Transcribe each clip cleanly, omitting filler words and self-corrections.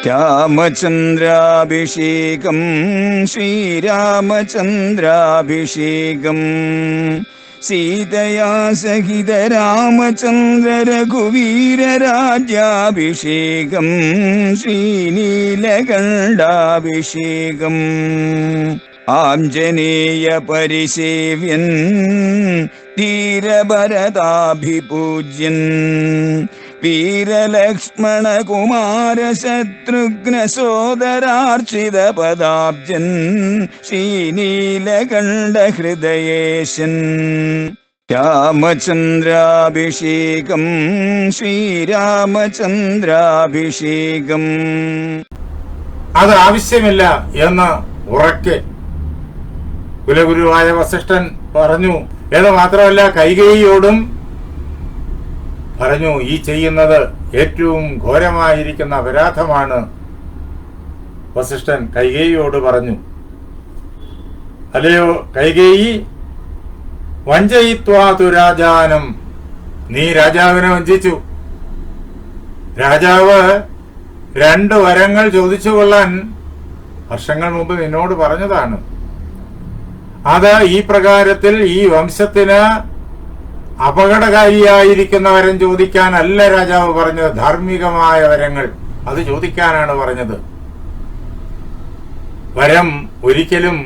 രാമചന്ദ്രാഭിഷേകം ശ്രീരാമചന്ദ്രാഭിഷേകം സീതയാ സഹിത രാമചന്ദ്ര രഘുവീരരാജ്യാഭിഷേകം ശ്രീനീലകണ്ഠാഭിഷേകം ആഞ്ജനേയ പരിസേവ്യൻ ധീരഭരതാഭിപൂജ്യൻ വീരലക്ഷ്മണ കുമാര ശത്രുഘ്ന സോദരാർച്ചിത പദാബ്ജൻ ശ്രീനീലകണ്ഠ ഹൃദയേശൻ രാമചന്ദ്രാഭിഷേകം ശ്രീരാമചന്ദ്രാഭിഷേകം. അത് ആവശ്യമില്ല എന്ന് ഉറക്കെ കുലഗുരുവായ വസിഷ്ഠൻ പറഞ്ഞു. എന്ന് മാത്രമല്ല കൈകേയിയോടും പറഞ്ഞു, ഈ ചെയ്യുന്നത് ഏറ്റവും ഘോരമായിരിക്കുന്ന അപരാധമാണ്. വസിഷ്ഠൻ കൈകേയിയോട് പറഞ്ഞു, അല്ലയോ കൈകേയി, വഞ്ചയിത്വാതു രാജാനം, നീ രാജാവിനെ വഞ്ചിച്ചു. രാജാവ് 2 വരങ്ങൾ ചോദിച്ചു കൊള്ളാൻ വർഷങ്ങൾ മുമ്പ് നിന്നോട് പറഞ്ഞതാണ്. അത് ഈ പ്രകാരത്തിൽ ഈ വംശത്തിന് അപകടകാരിയായിരിക്കുന്ന വരം ചോദിക്കാനല്ല രാജാവ് പറഞ്ഞത്. ധാർമ്മികമായ വരങ്ങൾ അത് ചോദിക്കാനാണ് പറഞ്ഞത്. വരം ഒരിക്കലും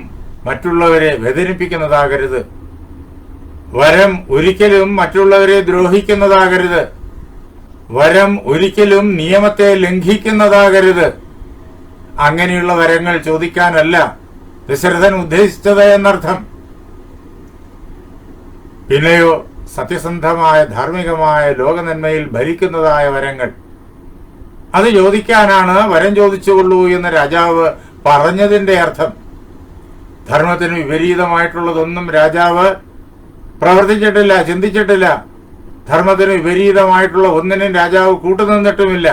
മറ്റുള്ളവരെ വേദനിപ്പിക്കുന്നതാകരുത്. വരം ഒരിക്കലും മറ്റുള്ളവരെ ദ്രോഹിക്കുന്നതാകരുത്. വരം ഒരിക്കലും നിയമത്തെ ലംഘിക്കുന്നതാകരുത്. അങ്ങനെയുള്ള വരങ്ങൾ ചോദിക്കാനല്ല ദശരഥൻ ഉദ്ദേശിച്ചത് എന്നർത്ഥം. പിന്നെയോ സത്യസന്ധമായ ധാർമ്മികമായ ലോകനന്മയിൽ ഭരിക്കുന്നതായ വരങ്ങൾ അത് ചോദിക്കാനാണ് വരം ചോദിച്ചുകൊള്ളൂ എന്ന് രാജാവ് പറഞ്ഞതിന്റെ അർത്ഥം. ധർമ്മത്തിന് വിപരീതമായിട്ടുള്ളതൊന്നും രാജാവ് പ്രവർത്തിച്ചിട്ടില്ല, ചിന്തിച്ചിട്ടില്ല. ധർമ്മത്തിന് വിപരീതമായിട്ടുള്ള ഒന്നിനും രാജാവ് കൂട്ടുനിന്നിട്ടുമില്ല.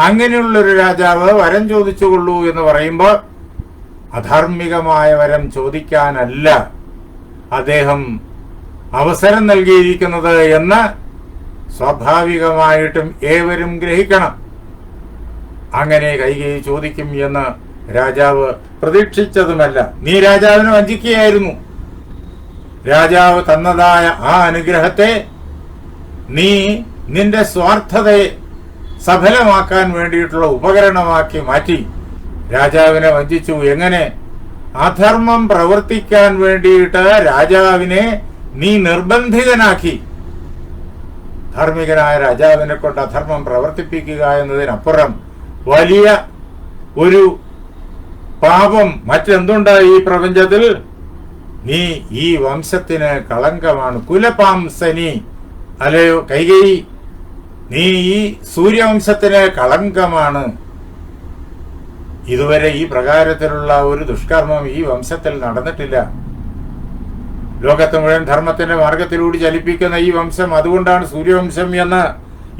അങ്ങനെയുള്ളൊരു രാജാവ് വരം ചോദിച്ചുകൊള്ളൂ എന്ന് പറയുമ്പോൾ അധാർമികമായ വരം ചോദിക്കാനല്ല അദ്ദേഹം അവസരം നൽകിയിരിക്കുന്നത് എന്ന് സ്വാഭാവികമായിട്ടും ഏവരും ഗ്രഹിക്കണം. അങ്ങനെ കൈകേയി ചോദിക്കും എന്ന് രാജാവ് പ്രതീക്ഷിച്ചതുമല്ല. നീ രാജാവിനെ വഞ്ചിക്കുകയായിരുന്നു. രാജാവ് തന്നതായ ആ അനുഗ്രഹത്തെ നീ നിന്റെ സ്വാർത്ഥതയെ സഫലമാക്കാൻ വേണ്ടിയിട്ടുള്ള ഉപകരണമാക്കി മാറ്റി രാജാവിനെ വഞ്ചിച്ചു. എങ്ങനെ? അധർമ്മം പ്രവർത്തിക്കാൻ വേണ്ടിയിട്ട് രാജാവിനെ നീ നിർബന്ധിതനാക്കി. ധാർമ്മികനായ രാജാവിനെ കൊണ്ട് അധർമ്മം പ്രവർത്തിപ്പിക്കുക എന്നതിനപ്പുറം വലിയ ഒരു പാപം മറ്റെന്തുണ്ട് ഈ പ്രപഞ്ചത്തിൽ? നീ ഈ വംശത്തിന് കളങ്കമാണ്. കുലപാംസനി, അല്ലയോ കൈകേയി, നീ ഈ സൂര്യവംശത്തിന് കളങ്കമാണ്. ഇതുവരെ ഈ പ്രകാരത്തിലുള്ള ഒരു ദുഷ്കർമ്മം ഈ വംശത്തിൽ നടന്നിട്ടില്ല. ലോകത്ത് മുഴുവൻ ധർമ്മത്തിന്റെ മാർഗത്തിലൂടെ ചലിപ്പിക്കുന്ന ഈ വംശം, അതുകൊണ്ടാണ് സൂര്യവംശം എന്ന്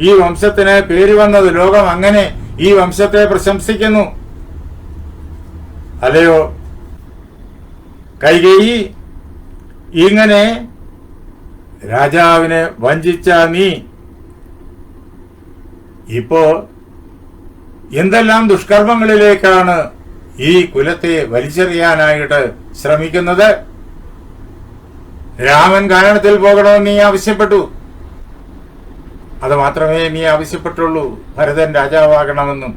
ഈ വംശത്തിന് പേര് വന്നത്. ലോകം അങ്ങനെ ഈ വംശത്തെ പ്രശംസിക്കുന്നു. അല്ലയോ കൈകേയി, ഇങ്ങനെ രാജാവിനെ വഞ്ചിച്ച നീ ഇപ്പോ എന്തെല്ലാം ദുഷ്കർമ്മങ്ങളിലേക്കാണ് ഈ കുലത്തെ വലിച്ചെറിയാനായിട്ട് ശ്രമിക്കുന്നത്? രാമൻ കാനനത്തിൽ പോകണമെന്ന് നീ ആവശ്യപ്പെട്ടു. അത് മാത്രമേ നീ ആവശ്യപ്പെട്ടുള്ളൂ. ഭരതൻ രാജാവാകണമെന്നും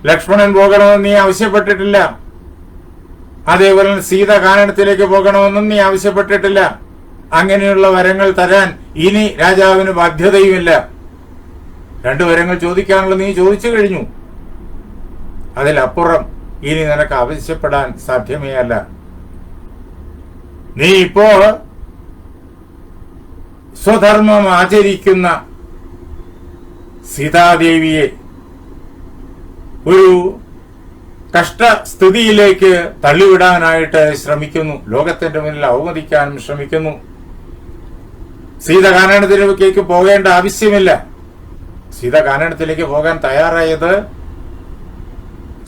ലക്ഷ്മണൻ പോകണമെന്ന് നീ ആവശ്യപ്പെട്ടിട്ടില്ല. അതേപോലെ സീത കാനനത്തിലേക്ക് പോകണമെന്നും നീ ആവശ്യപ്പെട്ടിട്ടില്ല. അങ്ങനെയുള്ള വരങ്ങൾ തരാൻ ഇനി രാജാവിന് ബാധ്യതയുമില്ല. 2 വരങ്ങൾ ചോദിക്കാനുള്ള നീ ചോദിച്ചു കഴിഞ്ഞു. അതിലപ്പുറം ഇനി നിനക്ക് ആവശ്യപ്പെടാൻ സാധ്യമേ അല്ല. നീ ഇപ്പോ സ്വധർമ്മം ആചരിക്കുന്ന സീതാദേവിയെ ഒരു കഷ്ടസ്ഥിതിയിലേക്ക് തള്ളിവിടാനായിട്ട് ശ്രമിക്കുന്നു. ലോകത്തിന്റെ മുന്നിൽ അവമതിക്കാനും ശ്രമിക്കുന്നു. സീത കാനനത്തിലേക്ക് പോകേണ്ട ആവശ്യമില്ല. സീത കാനനത്തിലേക്ക് പോകാൻ തയ്യാറായത്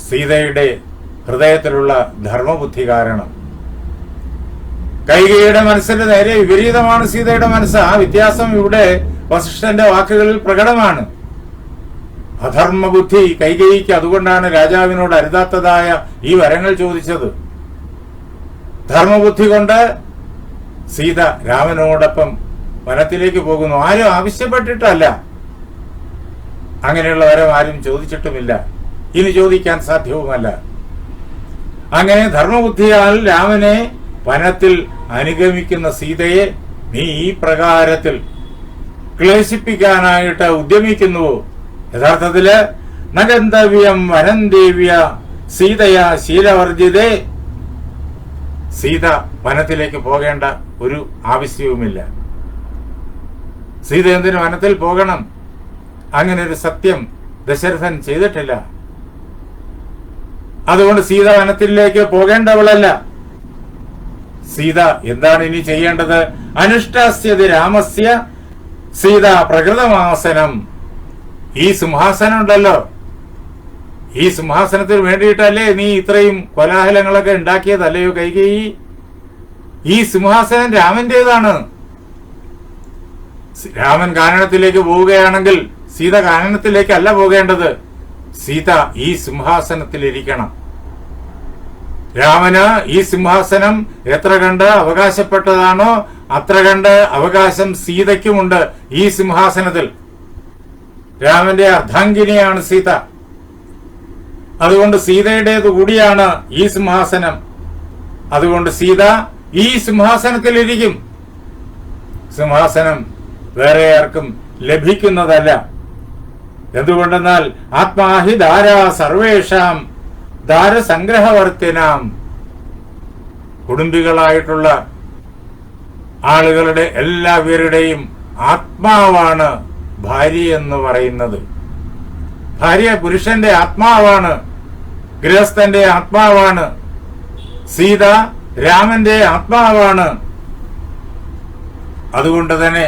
സീതയുടെ ഹൃദയത്തിലുള്ള ധർമ്മബുദ്ധി കാരണം. കൈകേയിയുടെ മനസ്സിന്റെ നേരെ വിപരീതമാണ് സീതയുടെ മനസ്സ്. ആ വ്യത്യാസം ഇവിടെ വസിഷ്ഠന്റെ വാക്കുകളിൽ പ്രകടമാണ്. അധർമ്മബുദ്ധി കൈകേയിക്ക്. അതുകൊണ്ടാണ് രാജാവിനോട് അരുതാത്തതായ ഈ വരങ്ങൾ ചോദിച്ചത്. ധർമ്മബുദ്ധി കൊണ്ട് സീത രാമനോടൊപ്പം വനത്തിലേക്ക് പോകുന്നു. ആരും ആവശ്യപ്പെട്ടിട്ടല്ല. അങ്ങനെയുള്ള വരം ആരും ചോദിച്ചിട്ടുമില്ല, ഇനി ചോദിക്കാൻ സാധ്യവുമല്ല. അങ്ങനെ ധർമ്മബുദ്ധിയാൽ രാമനെ വനത്തിൽ അനുഗമിക്കുന്ന സീതയെ നീ ഈ പ്രകാരത്തിൽ ക്ലേശിപ്പിക്കാനായിട്ട് ഉദ്യമിക്കുന്നുവോ? യഥാർത്ഥത്തില് നഗന്തവ്യം വനന്തേവ്യ സീതയ ശീലവർജിതേ. സീത വനത്തിലേക്ക് പോകേണ്ട ഒരു ആവശ്യവുമില്ല. സീത എന്തിനു വനത്തിൽ പോകണം? അങ്ങനെ ഒരു സത്യം ദശരഥൻ ചെയ്തിട്ടില്ല. അതുകൊണ്ട് സീത വനത്തിലേക്ക് പോകേണ്ടവളല്ല. സീത എന്താണ് ഇനി ചെയ്യേണ്ടത്? അനുഷ്ഠാസ്യതി രാമസ്യ സീത പ്രകൃതമാസനം. ഈ സിംഹാസനം ഉണ്ടല്ലോ, ഈ സിംഹാസനത്തിന് വേണ്ടിയിട്ടല്ലേ നീ ഇത്രയും കോലാഹലങ്ങളൊക്കെ ഉണ്ടാക്കിയതല്ലയോ കൈകേയി? ഈ സിംഹാസനം രാമന്റേതാണ്. രാമൻ കാനനത്തിലേക്ക് പോവുകയാണെങ്കിൽ സീത കാനനത്തിലേക്കല്ല പോകേണ്ടത്. സീത ഈ സിംഹാസനത്തിലിരിക്കണം. രാമന് ഈ സിംഹാസനം എത്ര കണ്ട് അവകാശപ്പെട്ടതാണോ അത്ര കണ്ട് അവകാശം സീതയ്ക്കുമുണ്ട് ഈ സിംഹാസനത്തിൽ. രാമന്റെ അർദ്ധാംഗിനിയാണ് സീത. അതുകൊണ്ട് സീതയുടേത് കൂടിയാണ് ഈ സിംഹാസനം. അതുകൊണ്ട് സീത ഈ സിംഹാസനത്തിലിരിക്കും. സിംഹാസനം വേറെ ആർക്കും ലഭിക്കുന്നതല്ല. എന്തുകൊണ്ടെന്നാൽ ആത്മാഹി ധാരാ സർവേഷാം ധാരസംഗ്രഹവർത്തിനാം. കുടുംബികളായിട്ടുള്ള ആളുകളുടെ എല്ലാവരുടെയും ആത്മാവാണ് ഭാര്യ എന്ന് പറയുന്നത്. ഭാര്യ പുരുഷന്റെ ആത്മാവാണ്, ഗൃഹസ്ഥന്റെ ആത്മാവാണ്. സീത രാമന്റെ ആത്മാവാണ്. അതുകൊണ്ട് തന്നെ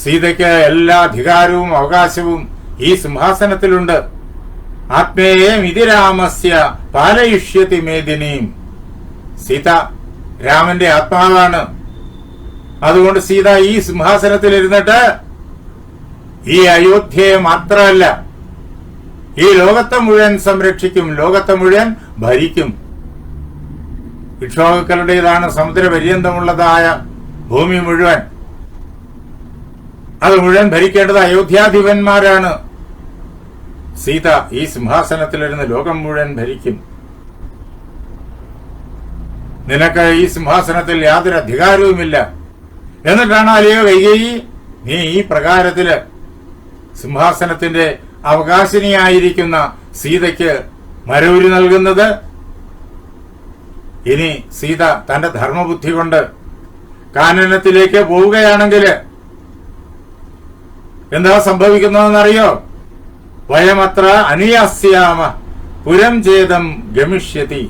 സീതയ്ക്ക് എല്ലാ അധികാരവും അവകാശവും ഈ സിംഹാസനത്തിലുണ്ട്. ആത്മേയം ഇതി രാമസ്യ പാലയിഷ്യതി മേദിനീം. സീത രാമന്റെ ആത്മാവാണ്. അതുകൊണ്ട് സീത ഈ സിംഹാസനത്തിൽ ഇരുന്നിട്ട് ഈ അയോധ്യയെ മാത്രമല്ല ഈ ലോകത്തെ മുഴുവൻ സംരക്ഷിക്കും, ലോകത്തെ മുഴുവൻ ഭരിക്കും. ഇക്ഷ്വാകുക്കളുടേതാണ് സമുദ്രപര്യന്തമുള്ളതായ ഭൂമി മുഴുവൻ. അത് മുഴുവൻ ഭരിക്കേണ്ടത് അയോധ്യാധിപന്മാരാണ്. സീത ഈ സിംഹാസനത്തിലിരുന്ന് ലോകം മുഴുവൻ ഭരിക്കും. നിനക്ക് ഈ സിംഹാസനത്തിൽ യാതൊരു അധികാരവുമില്ല. എന്നിട്ടാണ് അല്ലയോ കൈകേയി നീ ഈ പ്രകാരത്തില് സിംഹാസനത്തിന്റെ അവകാശിനിയായിരിക്കുന്ന സീതയ്ക്ക് മരൂരി നൽകുന്നത്? ഇനി സീത തന്റെ ധർമ്മബുദ്ധി കൊണ്ട് കാനനത്തിലേക്ക് പോവുകയാണെങ്കിൽ എന്താ സംഭവിക്കുന്നതെന്നറിയോ? വയമത്ര അനുയാസ്യാമ പുരം ചേതം ഗമിഷ്യതി.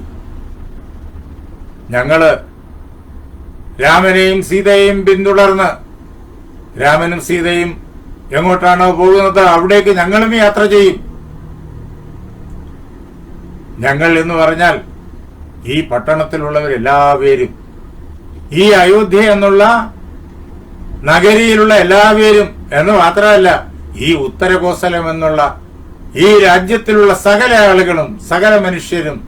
ഞങ്ങള് രാമനെയും സീതയെയും പിന്തുടർന്ന് രാമനും സീതയും എങ്ങോട്ടാണോ പോകുന്നത് അവിടേക്ക് ഞങ്ങളും യാത്ര ചെയ്യും. ഞങ്ങൾ എന്ന് പറഞ്ഞാൽ ഈ പട്ടണത്തിലുള്ളവരെല്ലാവരും, ഈ അയോധ്യ എന്നുള്ള നഗരിയിലുള്ള എല്ലാവരും എന്ന് മാത്രമല്ല ഈ ഉത്തരകോസലം എന്നുള്ള ഈ രാജ്യത്തിലുള്ള സകല ആളുകളും, സകല മനുഷ്യരും,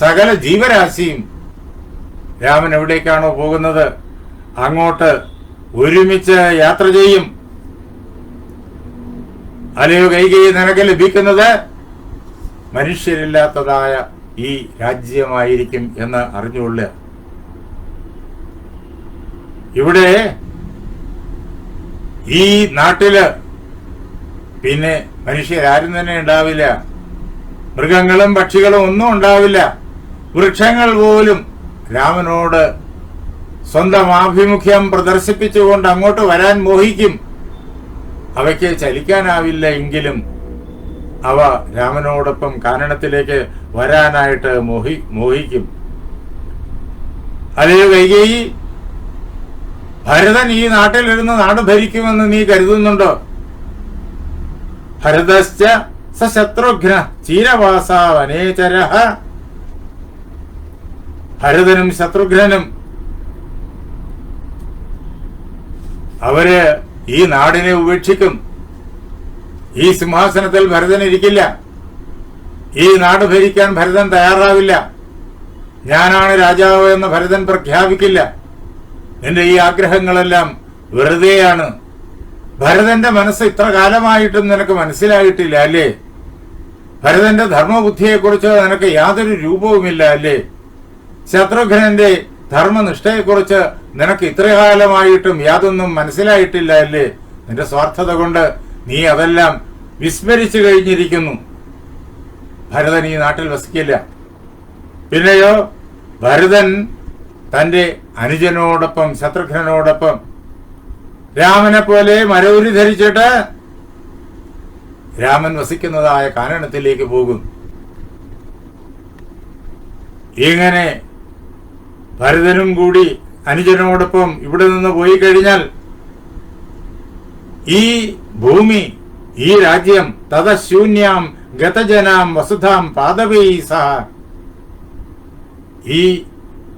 സകല ജീവരാശിയും രാമൻ എവിടേക്കാണോ പോകുന്നത് അങ്ങോട്ട് ഒരുമിച്ച് യാത്ര ചെയ്യും. അല്ലയോ കൈകേയി നിനക്ക് ലഭിക്കുന്നത് മനുഷ്യരില്ലാത്തതായ ഈ രാജ്യമായിരിക്കും എന്ന് അറിഞ്ഞുകൊള്ളുക. ഇവിടെ ഈ നാട്ടില് പിന്നെ മനുഷ്യരാരും തന്നെ ഉണ്ടാവില്ല. മൃഗങ്ങളും പക്ഷികളും ഒന്നും ഉണ്ടാവില്ല. വൃക്ഷങ്ങൾ പോലും രാമനോട് സ്വന്തം ആഭിമുഖ്യം പ്രദർശിപ്പിച്ചുകൊണ്ട് അങ്ങോട്ട് വരാൻ മോഹിക്കും. അവയ്ക്ക് ചലിക്കാനാവില്ല എങ്കിലും അവ രാമനോടൊപ്പം കാനനത്തിലേക്ക് വരാനായിട്ട് മോഹിക്കും. അല്ലയോ കൈകേയി, ഭരതൻ ഈ നാട്ടിലിരുന്ന് നാട് ഭരിക്കുമെന്ന് നീ കരുതുന്നുണ്ടോ? ഭരതശ്ച സശത്രുഘ്ന ചീരവാസ വനേചരഃ. ഭരതനും ശത്രുഘ്നനും അവര് ഈ നാടിനെ ഉപേക്ഷിക്കും. ഈ സിംഹാസനത്തിൽ ഭരതൻ ഇരിക്കില്ല. ഈ നാട് ഭരിക്കാൻ ഭരതൻ തയ്യാറാവില്ല. ഞാനാണ് രാജാവ് എന്ന് ഭരതൻ പ്രഖ്യാപിക്കില്ല. നിന്റെ ഈ ആഗ്രഹങ്ങളെല്ലാം വെറുതെയാണ്. ഭരതന്റെ മനസ്സ് ഇത്ര കാലമായിട്ടും നിനക്ക് മനസ്സിലായിട്ടില്ല അല്ലേ? ഭരതന്റെ ധർമ്മബുദ്ധിയെക്കുറിച്ച് നിനക്ക് യാതൊരു രൂപവുമില്ല അല്ലേ? ശത്രുഘ്നന്റെ ധർമ്മനിഷ്ഠയെക്കുറിച്ച് നിനക്ക് ഇത്രകാലമായിട്ടും യാതൊന്നും മനസ്സിലായിട്ടില്ല അല്ലേ? നിന്റെ സ്വാർത്ഥത കൊണ്ട് നീ അതെല്ലാം വിസ്മരിച്ചു കഴിഞ്ഞിരിക്കുന്നു. ഭരതൻ ഈ നാട്ടിൽ വസിക്കില്ല. പിന്നെയോ ഭരതൻ തന്റെ അനുജനോടൊപ്പം, ശത്രുഘ്നനോടൊപ്പം രാമനെ പോലെ മരവുരി ധരിച്ചിട്ട് രാമൻ വസിക്കുന്നതായ കാനനത്തിലേക്ക് പോകും. ഇങ്ങനെ ഭരതനും കൂടി അനുജനോടൊപ്പം ഇവിടെ നിന്ന് പോയി കഴിഞ്ഞാൽ ഈ ഭൂമി, ഈ രാജ്യം തതശൂന്യാം ഗതജനാം വസുധാം പാദവൈ സഹ, ഈ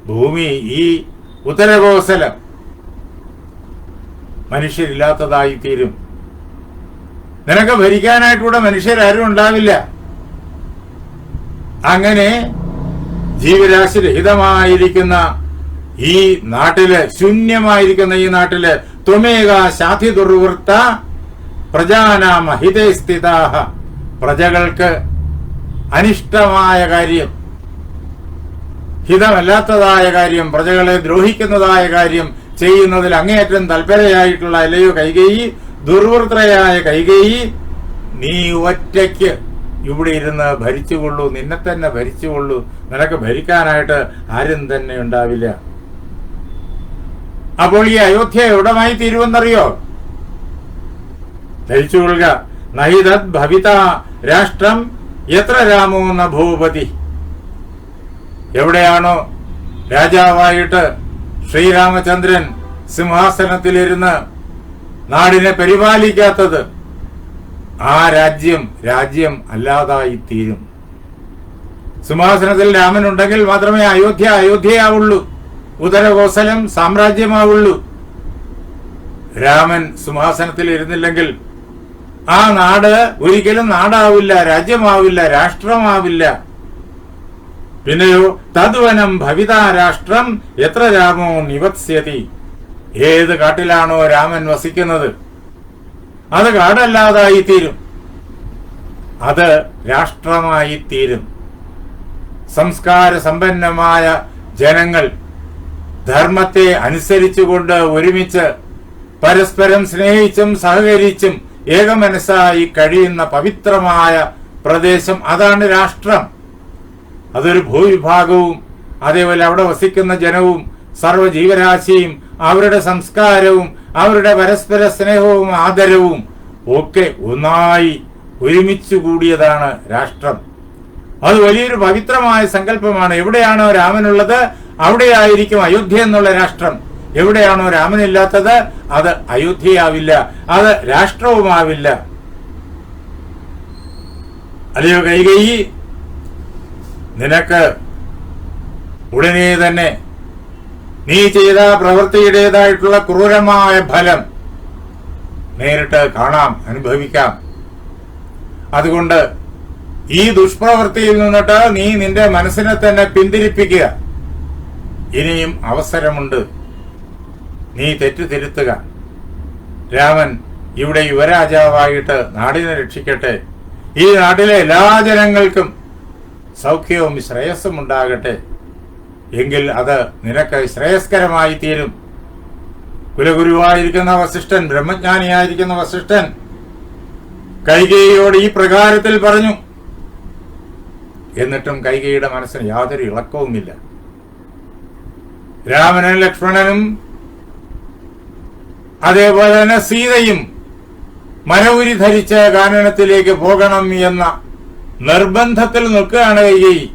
ഭൂമി, ഈ ഉത്തരകോസലം മനുഷ്യരില്ലാത്തതായി തീരും. നിനക്ക് ഭരിക്കാനായിട്ടൂടെ മനുഷ്യരാരും ഉണ്ടാവില്ല. അങ്ങനെ ജീവരാശി രഹിതമായിരിക്കുന്ന ഈ നാട്ടില്, ശൂന്യമായിരിക്കുന്ന ഈ നാട്ടില് ത്വമേക ശാധി ദുർവൃത്ത പ്രജാനാം അഹിതേ സ്ഥിതാഹ, പ്രജകൾക്ക് അനിഷ്ടമായ കാര്യം, ഹിതമല്ലാത്തതായ കാര്യം, പ്രജകളെ ദ്രോഹിക്കുന്നതായ കാര്യം ചെയ്യുന്നതിൽ അങ്ങേയറ്റം തൽപരയായിട്ടുള്ള അല്ലയോ കൈകേയി, ദുർവൃത്രയായ കൈകേയി, നീ ഒറ്റയ്ക്ക് ഇവിടെ ഇരുന്ന് ഭരിച്ചുകൊള്ളൂ, നിന്നെ തന്നെ ഭരിച്ചുകൊള്ളൂ. നിനക്ക് ഭരിക്കാനായിട്ട് ആരും തന്നെ ഉണ്ടാവില്ല. അപ്പോൾ ഈ അയോധ്യ എവിടമായി തീരുമെന്നറിയോ? ധരിച്ചുകൊള്ളുക. നഹിതത് ഭവിത രാഷ്ട്രം എത്ര രാമോ ന ഭൂപതി. എവിടെയാണോ രാജാവായിട്ട് ശ്രീരാമചന്ദ്രൻ സിംഹാസനത്തിലിരുന്ന് നാടിനെ പരിപാലിക്കാത്തത്, ആ രാജ്യം അല്ലാതായി തീരും. സിംഹാസനത്തിൽ രാമൻ ഉണ്ടെങ്കിൽ മാത്രമേ അയോധ്യയാവുള്ളൂ, ഉത്തരകോസലം സാമ്രാജ്യമാവുള്ളൂ. രാമൻ സിംഹാസനത്തിൽ ഇരുന്നില്ലെങ്കിൽ ആ നാട് ഒരിക്കലും നാടാവില്ല, രാജ്യമാവില്ല, രാഷ്ട്രമാവില്ല. പിന്നെയോ തദ്വനം ഭവിതാ രാഷ്ട്രം എത്ര രാമോ നിവത്സ്യതി. ഏത് കാട്ടിലാണോ രാമൻ വസിക്കുന്നത് അത് കാടല്ലാതായി തീരും, അത് രാഷ്ട്രമായി തീരും. സംസ്കാര സമ്പന്നമായ ജനങ്ങൾ ധർമ്മത്തെ അനുസരിച്ചുകൊണ്ട് ഒരുമിച്ച് പരസ്പരം സ്നേഹിച്ചും സഹകരിച്ചും ഏകമനസ്സായി കഴിയുന്ന പവിത്രമായ പ്രദേശം, അതാണ് രാഷ്ട്രം. അതൊരു ഭൂവിഭാഗവും അതേപോലെ അവിടെ വസിക്കുന്ന ജനവും സർവ്വജീവരാശിയും അവരുടെ സംസ്കാരവും അവരുടെ പരസ്പര സ്നേഹവും ആദരവും ഒക്കെ ഒന്നായി ഒരുമിച്ചു കൂടിയതാണ് രാഷ്ട്രം. അത് വലിയൊരു പവിത്രമായ സങ്കല്പമാണ്. എവിടെയാണോ രാമനുള്ളത് അവിടെയായിരിക്കും അയോധ്യ എന്നുള്ള രാഷ്ട്രം. എവിടെയാണോ രാമനില്ലാത്തത് അത് അയോധ്യയാവില്ല, അത് രാഷ്ട്രവുമാവില്ല. അല്ലയോ കൈകേയി, നിനക്ക് ഉടനെ തന്നെ നീ ചെയ്ത പ്രവൃത്തിയുടേതായിട്ടുള്ള ക്രൂരമായ ഫലം നേരിട്ട് കാണാം, അനുഭവിക്കാം. അതുകൊണ്ട് ഈ ദുഷ്പ്രവൃത്തിയിൽ നിന്നിട്ട് നീ നിന്റെ മനസ്സിനെ തന്നെ പിന്തിരിപ്പിക്കുക. ഇനിയും അവസരമുണ്ട്, നീ തെറ്റ് തിരുത്തുക. രാമൻ ഇവിടെ യുവരാജാവായിട്ട് നാടിനെ രക്ഷിക്കട്ടെ. ഈ നാട്ടിലെ എല്ലാ ജനങ്ങൾക്കും സൗഖ്യവും ശ്രേയസ്സും ഉണ്ടാകട്ടെ. എങ്കിൽ അത് നിനക്ക് ശ്രേയസ്കരമായി തീരും. കുലഗുരുവായിരിക്കുന്ന വസിഷ്ഠൻ, ബ്രഹ്മജ്ഞാനിയായിരിക്കുന്ന വസിഷ്ഠൻ കൈകേയിയോട് ഈ പ്രകാരത്തിൽ പറഞ്ഞു. എന്നിട്ടും കൈകേയിയുടെ മനസ്സിന് യാതൊരു ഇളക്കവുമില്ല. രാമനും ലക്ഷ്മണനും അതേപോലെ തന്നെ സീതയും മരവുരി ധരിച്ച് കാനനത്തിലേക്ക് പോകണം എന്ന നിർബന്ധത്തിൽ നിൽക്കുകയാണ് കൈകേയി.